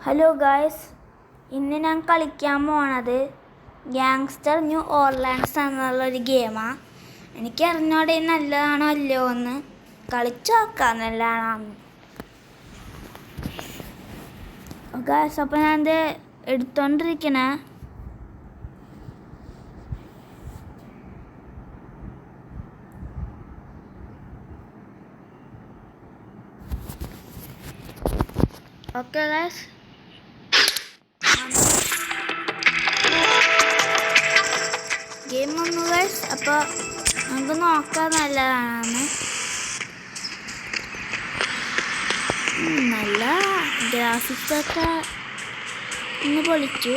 Hello guys, ഇന്ന് ഞാൻ കളിക്കാൻ പോണത് ഗ്യാങ്സ്റ്റർ ന്യൂ ഓർലാൻഡ്സ് എന്നുള്ളൊരു ഗെയിമാണ്. എനിക്ക് അറിഞ്ഞോടെ നല്ലതാണോ അല്ലയോ എന്ന് കളിച്ചു നോക്കാം. നല്ലതാണോ ഗായ്സ്? അപ്പോൾ ഞാനത് എടുത്തോണ്ടിരിക്കണേ. ഓക്കെ ഗായ്സ്, ഗെയിം വന്നു ഗൈസ്. അപ്പോൾ നമുക്ക് നോക്കാം നല്ലതാണ്. നല്ല ഗ്രാഫിക്സൊക്കെ ഇന്ന് പൊളിച്ചു.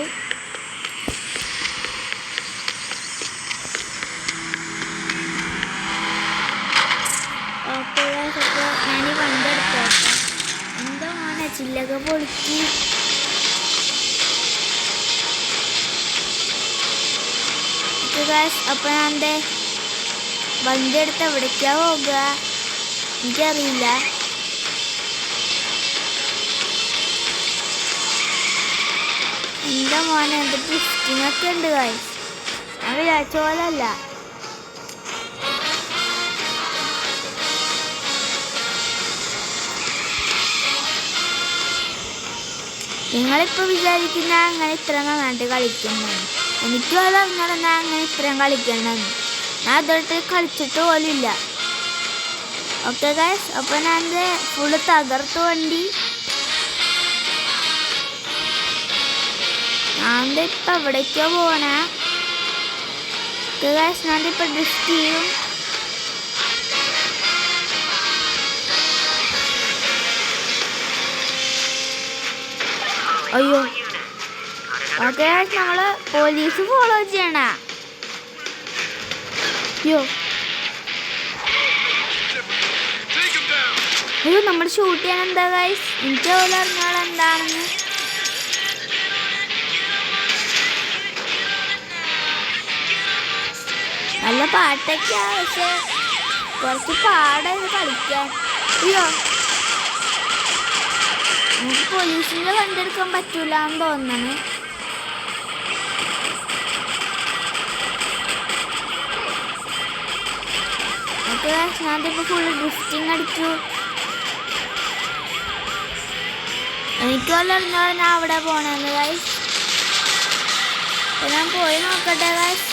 ഓക്കെ ഗൈസ്, അപ്പോൾ ഞാൻ വണ്ടി എടുത്തോട്ടെ. എന്താ മോനെ ചില്ലൊക്കെ പൊളിച്ച്. അപ്പോൾ ഞാൻ എൻ്റെ വണ്ടി എടുത്ത് എവിടേക്കാ പോകുക എനിക്കറിയില്ല. എൻ്റെ മോനെ എൻ്റെ ഡ്രിഫ്റ്റിങ്ങൊക്കെ ഉണ്ട് ഗൈസ്. ഞാൻ വിചാരിച്ച പോലെ അല്ല. നിങ്ങളിപ്പോൾ വിചാരിക്കുന്ന അങ്ങനെ ഇത്ര നന്നായിട്ട് കളിക്കുന്നു. എനിക്ക് പോലെ അറിഞ്ഞാലെന്താ അങ്ങനെ ഇത്രയും കളിക്കണമെന്ന്. ഞാൻ ഇതോട്ട് കളിച്ചിട്ട് പോലില്ല. ഓക്കെ ഗൈസ്, അപ്പോൾ ഞാൻ ഫുള്ള് തകർത്തു വണ്ടി. ഞാൻ ഇപ്പം എവിടേക്കോ പോകണേ. ഓക്കെ ഗൈസ്, ഞാൻ ഇപ്പം ഡ്രിഫ്റ്റ് ചെയ്യും. അയ്യോ, ഓക്കെ ഗൈസ്, നമ്മൾ പോലീസ് ഫോളോ ചെയ്യണ. അയ്യോ അയ്യോ, നമ്മൾ ഷൂട്ട് ചെയ്യാൻ എന്താ ഗൈസ്? എനിക്ക് പോലെ അറിഞ്ഞാൽ എന്താണെന്ന്. നല്ല പാട്ടൊക്കെയാ, പക്ഷെ കുറച്ച് പാടാണ് കളിക്കാൻ. അയ്യോ, നമുക്ക് പോലീസിൻ്റെ വണ്ടി എടുക്കാൻ പറ്റൂല എന്ന് തോന്നണേ. ഓക്കെ ഗൈസ്, ഞാനിപ്പോൾ ഫുള്ള് ഡ്രിഫ്റ്റിംഗ് അടിച്ചു. എനിക്ക് വല്ല അറിഞ്ഞാൽ ഞാൻ അവിടെ പോകണമെന്ന് ഗൈസ്. അപ്പോൾ ഞാൻ പോയി നോക്കട്ടെ ഗൈസ്.